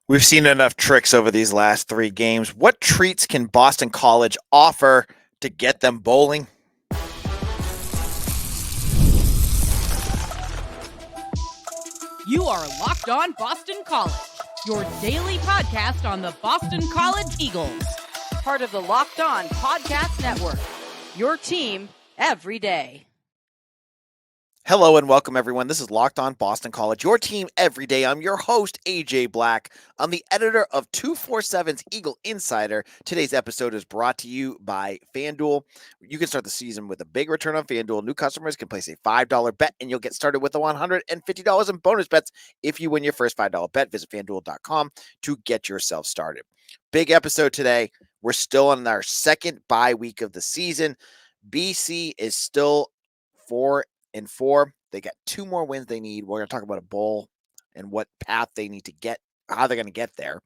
We've seen enough tricks over these last three games. What treats can Boston College offer to get them bowling? You are Locked On Boston College, your daily podcast on the Boston College Eagles. Part of the Locked On Podcast Network, your team every day. Hello and welcome, everyone. This is Locked On Boston College, your team every day. I'm your host, AJ Black. I'm the editor of 247's Eagle Insider. Today's episode is brought to you by FanDuel. You can start the season with a big return on FanDuel. New customers can place a $5 bet, and you'll get started with $150 in bonus bets if you win your first $5 bet. Visit FanDuel.com to get yourself started. Big episode today. We're still in our second bye week of the season. BC is still 4-4. They got two more wins they need. We're going to talk about a bowl and what path they need to get, how they're going to get there.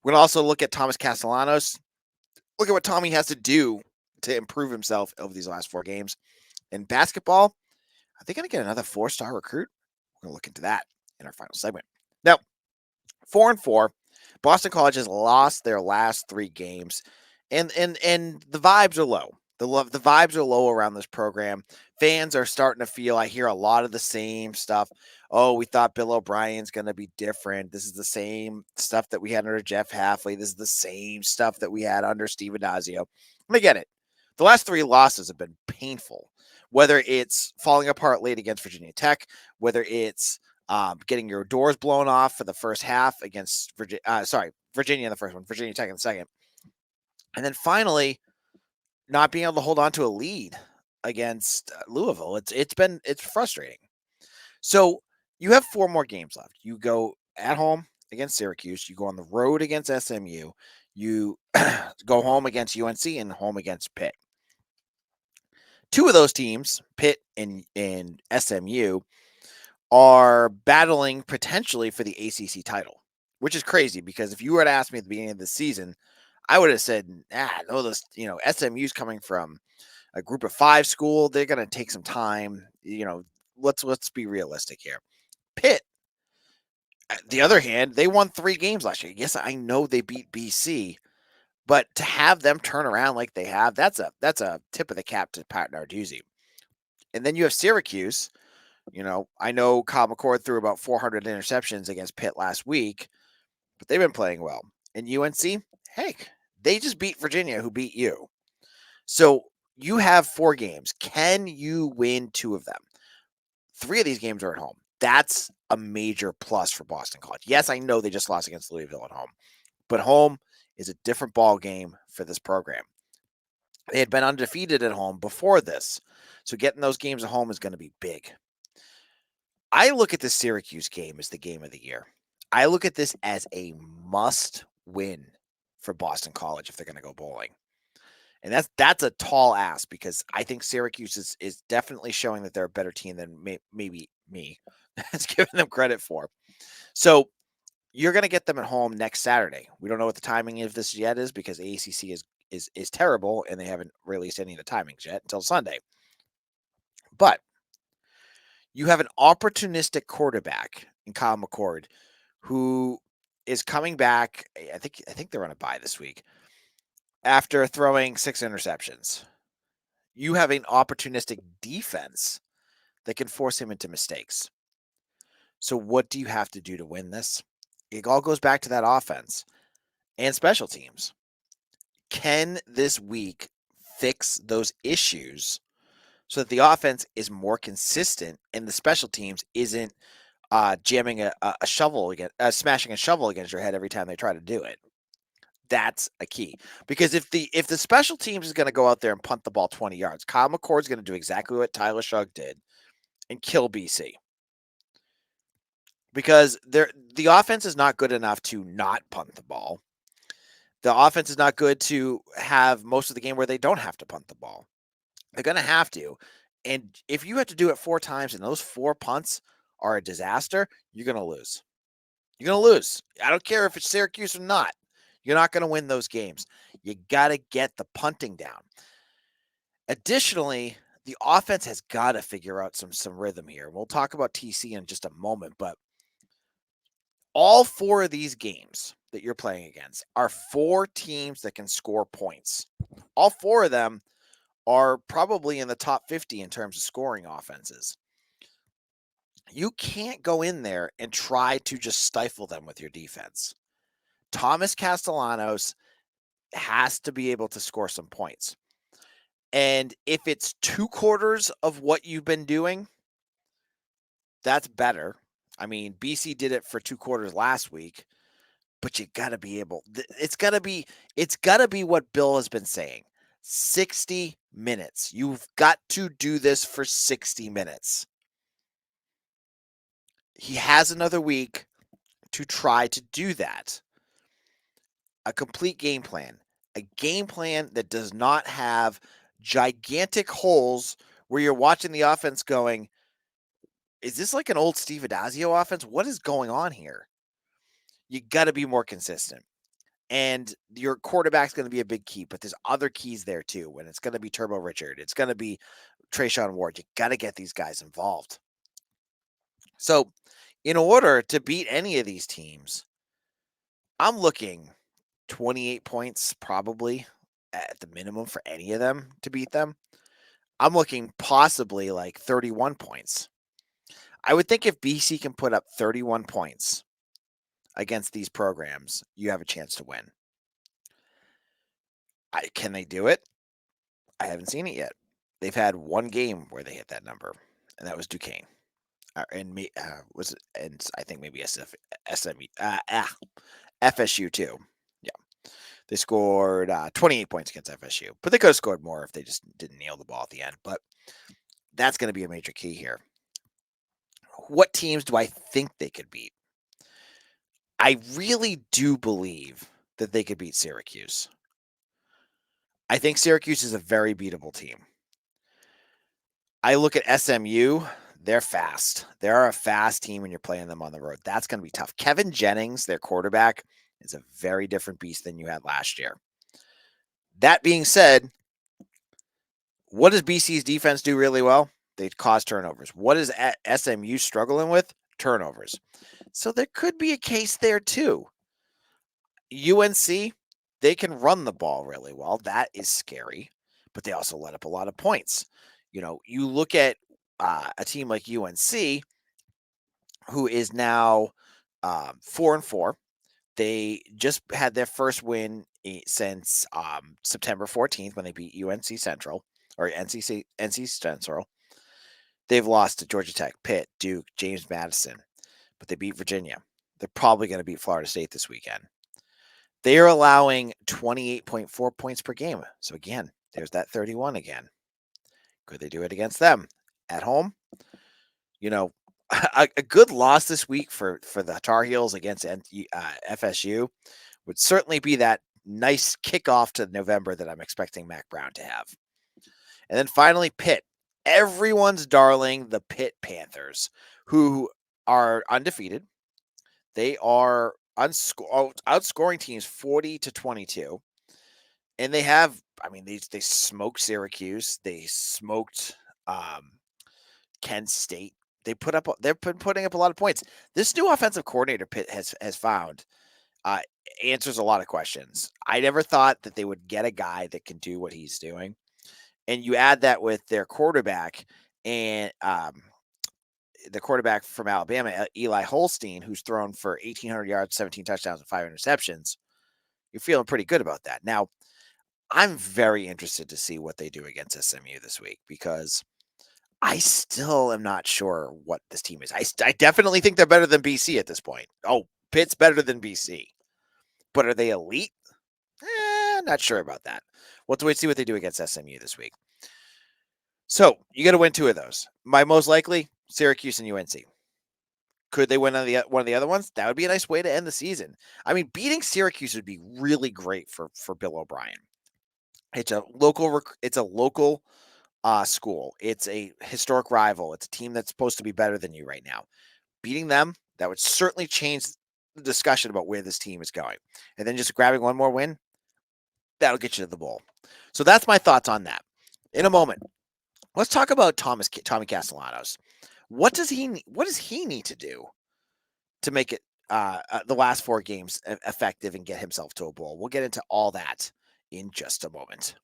We're going to also look at Thomas Castellanos. Look at what Tommy has to do to improve himself over these last four games. In basketball, are they going to get another 4-star recruit? We're going to look into that in our final segment. Now, 4-4. Boston College has lost their last three games, and the vibes are low. The vibes are low around this program. Fans are starting to feel, I hear a lot of the same stuff. Oh, we thought Bill O'Brien's going to be different. This is the same stuff that we had under Jeff Hafley. This is the same stuff that we had under Steve Adazio. And I get it. The last three losses have been painful, whether it's falling apart late against Virginia Tech, whether it's getting your doors blown off for the first half against Virginia in the first one, Virginia Tech in the second. And then finally, not being able to hold on to a lead against Louisville. It's frustrating. So you have four more games left. You go at home against Syracuse. You go on the road against SMU. You go home against UNC and home against Pitt. Two of those teams, Pitt and SMU, are battling potentially for the ACC title, which is crazy because if you were to ask me at the beginning of the season, I would have said, SMU's coming from a group of five school. They're going to take some time. Let's be realistic here. Pitt, on the other hand, they won three games last year. Yes, I know they beat BC, but to have them turn around like they have, that's a tip of the cap to Pat Narduzzi. And then you have Syracuse. I know Kyle McCord threw about 400 interceptions against Pitt last week, but they've been playing well. And UNC, heck, they just beat Virginia, who beat you. So you have four games. Can you win two of them? Three of these games are at home. That's a major plus for Boston College. Yes, I know they just lost against Louisville at home, but home is a different ball game for this program. They had been undefeated at home before this, so getting those games at home is going to be big. I look at the Syracuse game as the game of the year. I look at this as a must win for Boston College if they're going to go bowling. And that's a tall ask because I think Syracuse is definitely showing that they're a better team than maybe me has given them credit for. So you're going to get them at home next Saturday. We don't know what the timing of this yet is because ACC is terrible and they haven't released any of the timings yet until Sunday. But you have an opportunistic quarterback in Kyle McCord who is coming back. I think they're on a bye this week after throwing 6 interceptions. You have an opportunistic defense that can force him into mistakes. So what do you have to do to win this? It all goes back to that offense and special teams. Can this week fix those issues so that the offense is more consistent and the special teams isn't jamming a shovel against, smashing a shovel against your head every time they try to do it? That's a key because if the special teams is going to go out there and punt the ball 20 yards, Kyle McCord's going to do exactly what Tyler Shugg did and kill BC because the offense is not good enough to not punt the ball. The offense is not good to have most of the game where they don't have to punt the ball. They're going to have to. And if you have to do it 4 times and those 4 punts are a disaster, you're going to lose. You're going to lose. I don't care if it's Syracuse or not. You're not going to win those games. You got to get the punting down. Additionally, the offense has got to figure out some rhythm here. We'll talk about TC in just a moment, but All 4 of these games that you're playing against are 4 teams that can score points. All 4 of them are probably in the top 50 in terms of scoring offenses. You can't go in there and try to just stifle them with your defense. Thomas Castellanos has to be able to score some points. And if it's 2 quarters of what you've been doing, that's better. I mean, BC did it for 2 quarters last week, but you got to be able it's got to be what Bill has been saying. 60 minutes. You've got to do this for 60 minutes. He has another week to try to do that. A complete game plan. A game plan that does not have gigantic holes where you're watching the offense going, is this like an old Steve Adazio offense? What is going on here? You got to be more consistent. And your quarterback's going to be a big key, but there's other keys there too. And it's going to be Turbo Richard. It's going to be Trayshawn Ward. You got to get these guys involved. So, in order to beat any of these teams, I'm looking 28 points probably at the minimum for any of them to beat them. I'm looking possibly like 31 points. I would think if BC can put up 31 points against these programs, you have a chance to win. Can they do it? I haven't seen it yet. They've had one game where they hit that number, and that was Duquesne. And I think maybe FSU too. Yeah, they scored 28 points against FSU, but they could have scored more if they just didn't nail the ball at the end. But that's going to be a major key here. What teams do I think they could beat? I really do believe that they could beat Syracuse. I think Syracuse is a very beatable team. I look at SMU. They're fast. They're a fast team when you're playing them on the road. That's going to be tough. Kevin Jennings, their quarterback, is a very different beast than you had last year. That being said, what does BC's defense do really well? They cause turnovers. What is SMU struggling with? Turnovers. So there could be a case there too. UNC, they can run the ball really well. That is scary, but they also let up a lot of points. You look at a team like UNC, who is now 4-4. They just had their first win since September 14th when they beat UNC Central or NC Central. They've lost to Georgia Tech, Pitt, Duke, James Madison, but they beat Virginia. They're probably going to beat Florida State this weekend. They are allowing 28.4 points per game. So again, there's that 31 again. Could they do it against them at home? A good loss this week for the Tar Heels against FSU would certainly be that nice kickoff to November that I'm expecting Mac Brown to have. And then finally, Pitt. Everyone's darling, the Pitt Panthers, who are undefeated. They are outscoring teams 40-22. And they have, they smoked Syracuse. They smoked Kent State. They've been putting up a lot of points. This new offensive coordinator Pitt has found answers a lot of questions. I never thought that they would get a guy that can do what he's doing. And you add that with their quarterback and the quarterback from Alabama, Eli Holstein, who's thrown for 1,800 yards, 17 touchdowns, and 5 interceptions. You're feeling pretty good about that. Now, I'm very interested to see what they do against SMU this week because I still am not sure what this team is. I definitely think they're better than BC at this point. Oh, Pitt's better than BC. But are they elite? Not sure about that. We'll have to wait to see what they do against SMU this week. So, you got to win 2 of those. My most likely, Syracuse and UNC. Could they win one of the other ones? That would be a nice way to end the season. Beating Syracuse would be really great for Bill O'Brien. It's a local school. It's a historic rival. It's a team that's supposed to be better than you right now. Beating them, that would certainly change the discussion about where this team is going. And then just grabbing one more win, that'll get you to the bowl. So that's my thoughts on that. In a moment, let's talk about Tommy Castellanos. What does he need to do to make it the last 4 games effective and get himself to a bowl. We'll get into all that in just a moment.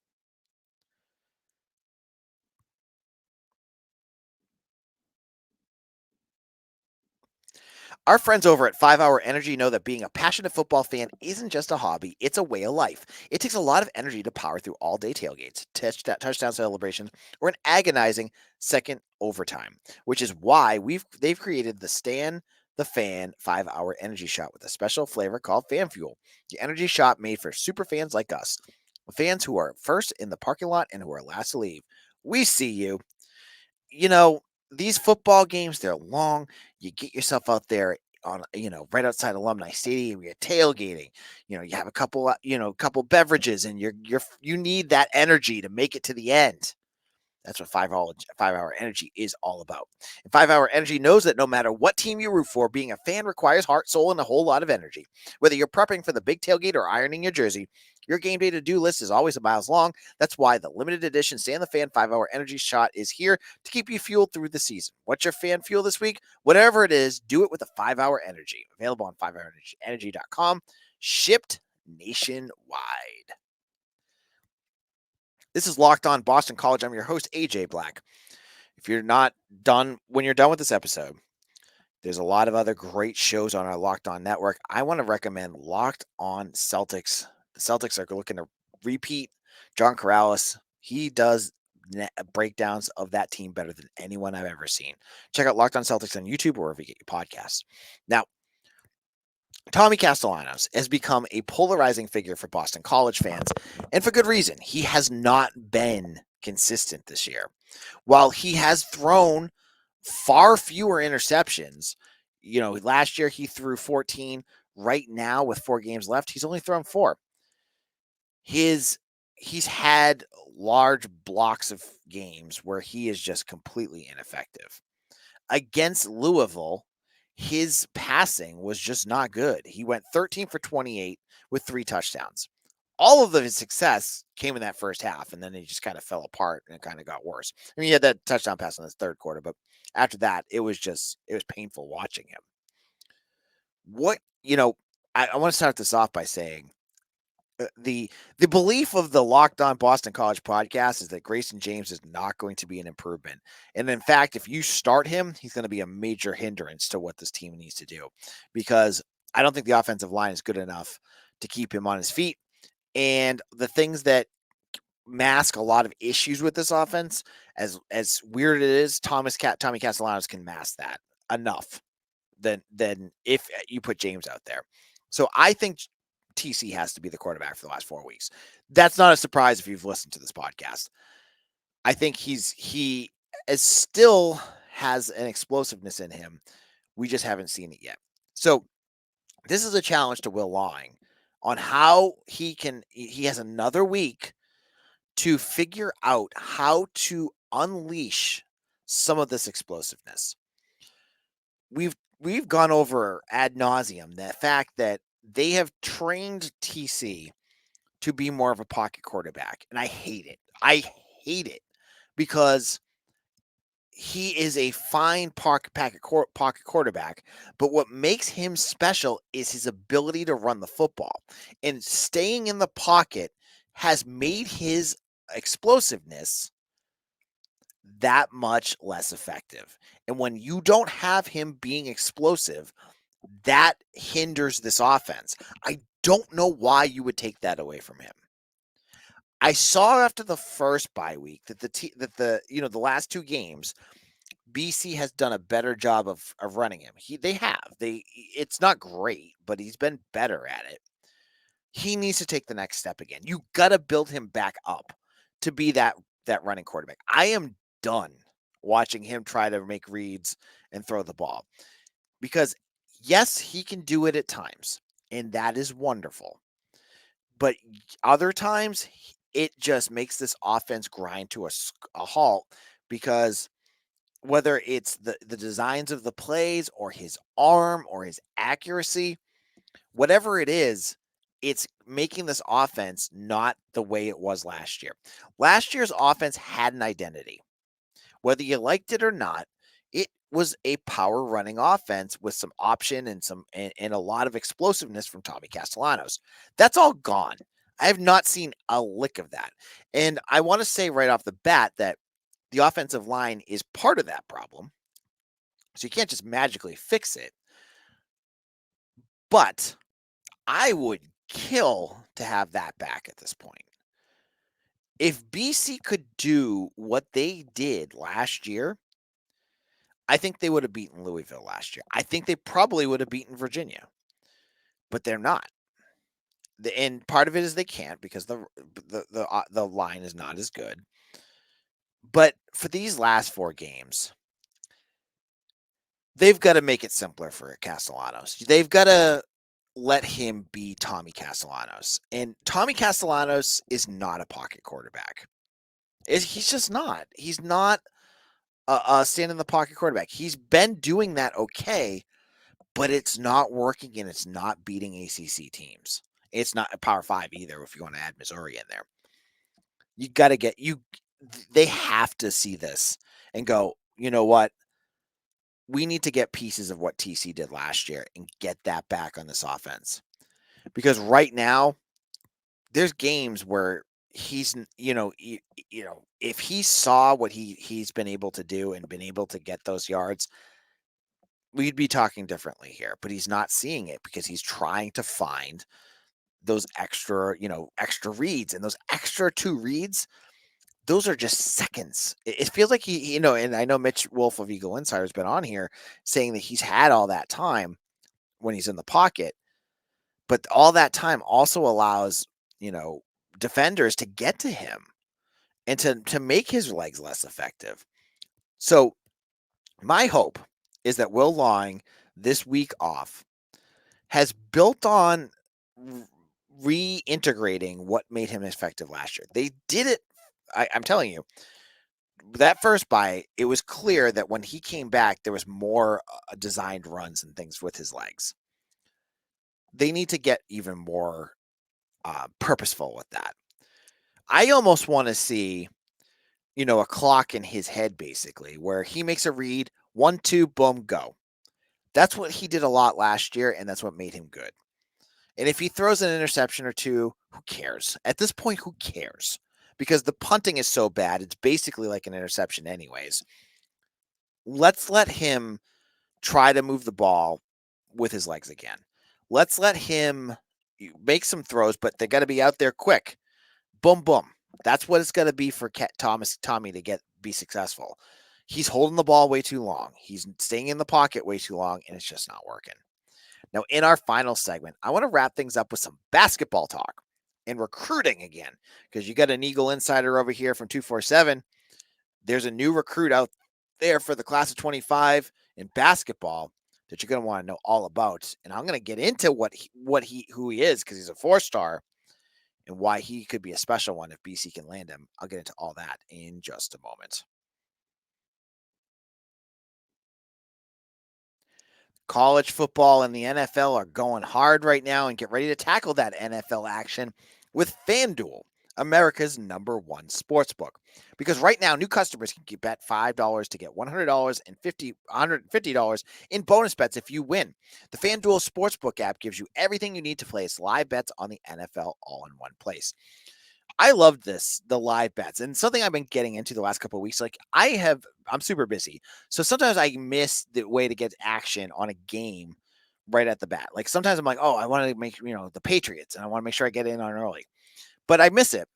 Our friends over at 5 Hour Energy know that being a passionate football fan isn't just a hobby, it's a way of life. It takes a lot of energy to power through all day tailgates, touchdown celebrations, or an agonizing second overtime, which is why they've created the Stan the Fan 5 Hour Energy Shot with a special flavor called Fan Fuel. The energy shot made for super fans like us, fans who are first in the parking lot and who are last to leave. We see you. You know, these football games, they're long. You get yourself out there on, right outside Alumni Stadium, you're tailgating, you have a couple, couple beverages and you need that energy to make it to the end. That's what 5 Hour Energy is all about. And 5 Hour Energy knows that no matter what team you root for, being a fan requires heart, soul, and a whole lot of energy. Whether you're prepping for the big tailgate or ironing your jersey, your game day to-do list is always a miles long. That's why the limited edition Stan the Fan 5 Hour Energy Shot is here to keep you fueled through the season. What's your fan fuel this week? Whatever it is, do it with a 5 Hour Energy. Available on 5hourenergy.com. Shipped nationwide. This is Locked On Boston College. I'm your host, AJ Black. If you're not done, when you're done with this episode, there's a lot of other great shows on our Locked On network. I want to recommend Locked On Celtics. The Celtics are looking to repeat John Corrales. He does breakdowns of that team better than anyone I've ever seen. Check out Locked On Celtics on YouTube or wherever you get your podcasts. Now, Tommy Castellanos has become a polarizing figure for Boston College fans, and for good reason. He has not been consistent this year. While he has thrown far fewer interceptions, last year he threw 14. Right now, with 4 games left, he's only thrown 4. He's had large blocks of games where he is just completely ineffective. Against Louisville, his passing was just not good. He went 13 for 28 with 3 touchdowns. All of his success came in that first half, and then he just kind of fell apart and it kind of got worse. I mean, he had that touchdown pass in the third quarter, but after that, it was painful watching him. I want to start this off by saying the belief of the Locked On Boston College podcast is that Grayson James is not going to be an improvement. And in fact, if you start him, he's going to be a major hindrance to what this team needs to do, because I don't think the offensive line is good enough to keep him on his feet. And the things that mask a lot of issues with this offense, as weird it is, Tommy Castellanos can mask that enough than if you put James out there. So I think TC has to be the quarterback for the last 4 weeks. That's not a surprise if you've listened to this podcast. I think he still has an explosiveness in him. We just haven't seen it yet. So this is a challenge to Will Lawing on how he has another week to figure out how to unleash some of this explosiveness. We've gone over ad nauseum the fact that they have trained TC to be more of a pocket quarterback, and I hate it. I hate it because he is a fine pocket quarterback, but what makes him special is his ability to run the football. And staying in the pocket has made his explosiveness that much less effective. And when you don't have him being explosive, that hinders this offense. I don't know why you would take that away from him. I saw after the first bye week that the last 2 games, BC has done a better job of running him. It's not great, but he's been better at it. He needs to take the next step again. You got to build him back up to be that running quarterback. I am done watching him try to make reads and throw the ball, because yes, he can do it at times, and that is wonderful. But other times, it just makes this offense grind to a halt, because whether it's the designs of the plays or his arm or his accuracy, whatever it is, it's making this offense not the way it was last year. Last year's offense had an identity. Whether you liked it or not, it was a power running offense with some option and a lot of explosiveness from Tommy Castellanos. That's all gone. I have not seen a lick of that. And I want to say right off the bat that the offensive line is part of that problem. So you can't just magically fix it. But I would kill to have that back at this point. If BC could do what they did last year, I think they would have beaten Louisville last year. I think they probably would have beaten Virginia, but they're not. And part of it is they can't because the line is not as good. But for these last 4 games, they've got to make it simpler for Castellanos. They've got to let him be Tommy Castellanos. And Tommy Castellanos is not a pocket quarterback. He's just not. He's not a stand in the pocket quarterback. He's been doing that okay, but it's not working and it's not beating ACC teams. It's not a Power 5 either if you want to add Missouri in there. You got to they have to see this and go, you know what? We need to get pieces of what TC did last year and get that back on this offense. Because right now, there's games where he's, if he saw what he's been able to do and been able to get those yards, we'd be talking differently here. But he's not seeing it because he's trying to find those extra reads, and those extra 2 reads, those are just seconds. It feels like he, and I know Mitch Wolf of Eagle Insider has been on here saying that he's had all that time when he's in the pocket, but all that time also allows, defenders to get to him and to make his legs less effective. So my hope is that Will Lawing this week off has built on reintegrating what made him effective last year. They did it. I'm telling you, that first bye, it was clear that when he came back, there was more designed runs and things with his legs. They need to get even more purposeful with that. I almost want to see, a clock in his head, basically, where he makes a read, 1, 2, boom, go. That's what he did a lot last year, and that's what made him good. And if he throws an interception or 2, who cares? At this point, who cares? Because the punting is so bad, it's basically like an interception anyways. Let's let him try to move the ball with his legs again. Let's let him make some throws, but they got to be out there quick. Boom, boom. That's what it's got to be for Tommy to be successful. He's holding the ball way too long. He's staying in the pocket way too long, and it's just not working. Now, in our final segment, I want to wrap things up with some basketball talk and recruiting again, because you got an Eagle Insider over here from 247. There's a new recruit out there for the class of 25 in basketball that you're going to want to know all about. And I'm going to get into who he is, because he's a 4-star and why he could be a special one if BC can land him. I'll get into all that in just a moment. College football and the NFL are going hard right now, and get ready to tackle that NFL action with FanDuel, America's #1 sportsbook. Because right now, new customers can bet $5 to get $100 and $150 in bonus bets if you win. The FanDuel Sportsbook app gives you everything you need to place live bets on the NFL all in one place. I love the live bets, and something I've been getting into the last couple of weeks. Like I'm super busy, so sometimes I miss the way to get action on a game right at the bat. Like sometimes I'm like, oh, I want to make the Patriots, and I want to make sure I get in on early, but I miss it.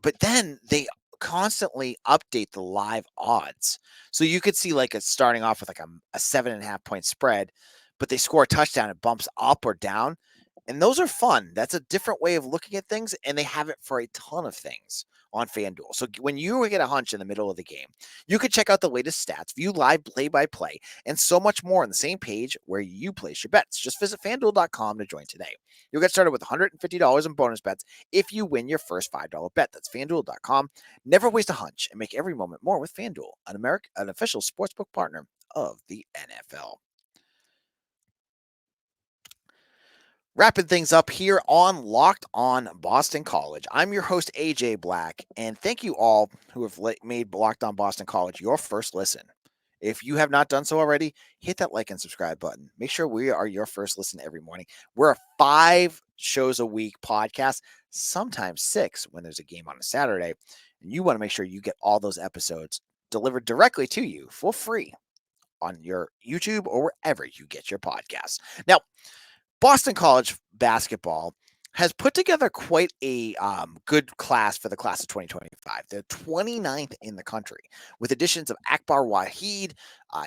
But then they constantly update the live odds, so you could see like it's starting off with like a 7.5 point spread, but they score a touchdown, it bumps up or down. And those are fun. That's a different way of looking at things, and they have it for a ton of things on FanDuel. So when you get a hunch in the middle of the game, you can check out the latest stats, view live play-by-play, and so much more on the same page where you place your bets. Just visit FanDuel.com to join today. You'll get started with $150 in bonus bets if you win your first $5 bet. That's FanDuel.com. Never waste a hunch and make every moment more with FanDuel, an official sportsbook partner of the NFL. Wrapping things up here on Locked On Boston College. I'm your host, AJ Black, and thank you all who have made Locked On Boston College your first listen. If you have not done so already, hit that like and subscribe button. Make sure we are your first listen every morning. We're a 5 shows a week podcast, sometimes 6 when there's a game on a Saturday. And you want to make sure you get all those episodes delivered directly to you for free on your YouTube or wherever you get your podcasts. Now, Boston College basketball has put together quite a good class for the class of 2025. They're 29th in the country, with additions of Akbar Wahid,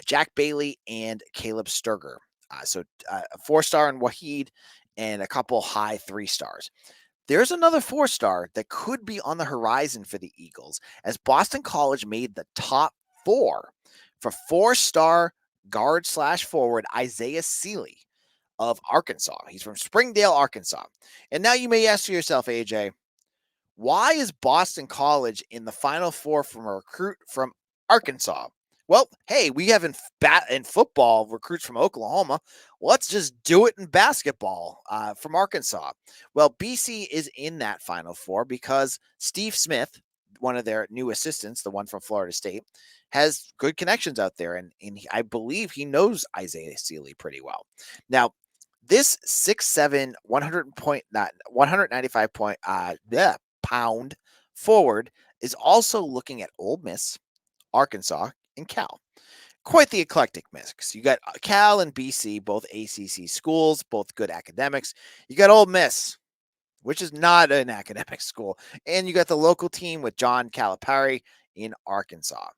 Jack Bailey, and Caleb Sturger. A 4-star in Wahid and a couple high 3-stars. There's another 4-star that could be on the horizon for the Eagles, as Boston College made the top 4 for 4-star guard/forward Isaiah Sealy of Arkansas. He's from Springdale, Arkansas. And now you may ask yourself, AJ, why is Boston College in the Final Four from a recruit from Arkansas? Well, hey, we have in football recruits from Oklahoma. Let's just do it in basketball from Arkansas. Well, BC is in that Final Four because Steve Smith, one of their new assistants, the one from Florida State, has good connections out there. And I believe he knows Isaiah Sealy pretty well. Now, this 6'7", 195 pound forward is also looking at Ole Miss, Arkansas, and Cal. Quite the eclectic mix. You got Cal and BC, both ACC schools, both good academics. You got Ole Miss, which is not an academic school. And you got the local team with John Calipari in Arkansas.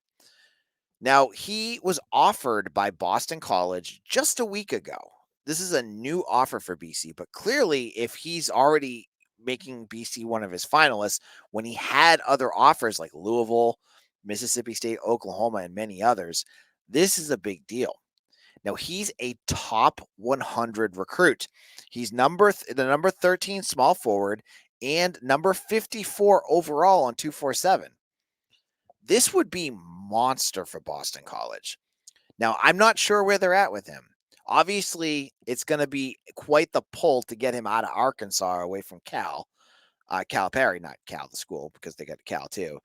Now, he was offered by Boston College just a week ago. This is a new offer for BC, but clearly, if he's already making BC one of his finalists when he had other offers like Louisville, Mississippi State, Oklahoma, and many others, this is a big deal. Now, he's a top 100 recruit. He's the number 13 small forward and number 54 overall on 247. This would be monster for Boston College. Now, I'm not sure where they're at with him. Obviously, it's going to be quite the pull to get him out of Arkansas away from Cal. Calipari, not Cal, the school, because they got Cal too.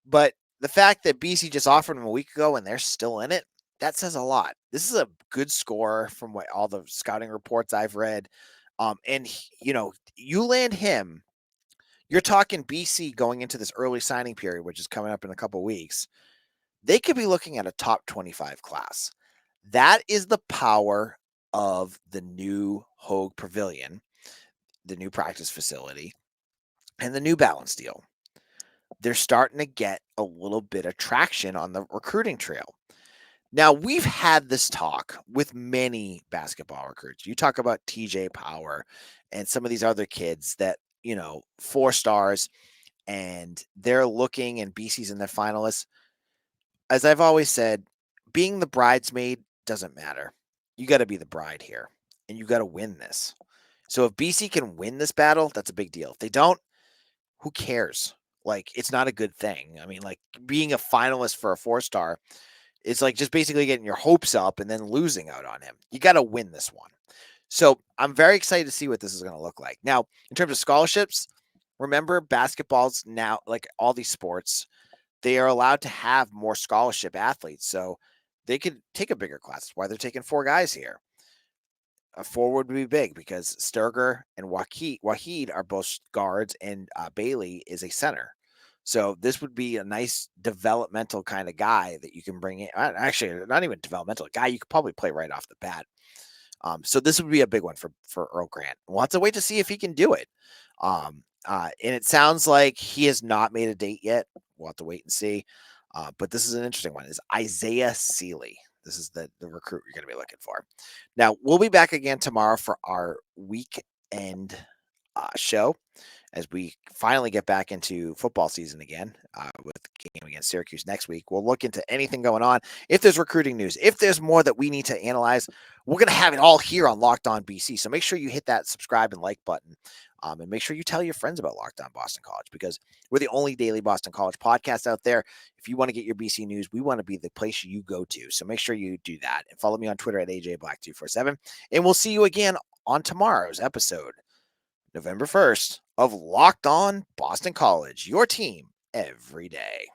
But the fact that BC just offered him a week ago and they're still in it, that says a lot. This is a good scorer from what all the scouting reports I've read. You land him, you're talking BC going into this early signing period, which is coming up in a couple weeks. They could be looking at a top 25 class. That is the power of the new Hogue Pavilion, the new practice facility, and the new balance deal. They're starting to get a little bit of traction on the recruiting trail. Now, we've had this talk with many basketball recruits. You talk about TJ Power and some of these other kids that, 4 stars, and they're looking and BC's in their finalists. As I've always said, being the bridesmaid doesn't matter. You got to be the bride here, and you got to win this. So if BC can win this battle, that's a big deal. If they don't, who cares? Like, it's not a good thing. I mean, like, being a finalist for a 4-star, it's like just basically getting your hopes up and then losing out on him. You got to win this one. So I'm very excited to see what this is going to look like. Now, in terms of scholarships, remember basketball's now, like all these sports, they are allowed to have more scholarship athletes. So they could take a bigger class. That's why they're taking 4 guys here. A forward would be big because Sturger and Wahid are both guards, and Bailey is a center. So this would be a nice developmental kind of guy that you can bring in. Actually, not even developmental, a guy you could probably play right off the bat. So this would be a big one for Earl Grant. We'll have to wait to see if he can do it. And it sounds like he has not made a date yet. We'll have to wait and see. But this is an interesting one. Is Isaiah Sealy. This is the recruit you're going to be looking for. Now, we'll be back again tomorrow for our weekend show as we finally get back into football season again with the game against Syracuse next week. We'll look into anything going on. If there's recruiting news, if there's more that we need to analyze, we're going to have it all here on Locked On BC. So make sure you hit that subscribe and like button. And make sure you tell your friends about Locked On Boston College, because we're the only daily Boston College podcast out there. If you want to get your BC news, we want to be the place you go to. So make sure you do that. And follow me on Twitter at AJBlack247. And we'll see you again on tomorrow's episode, November 1st, of Locked On Boston College, your team every day.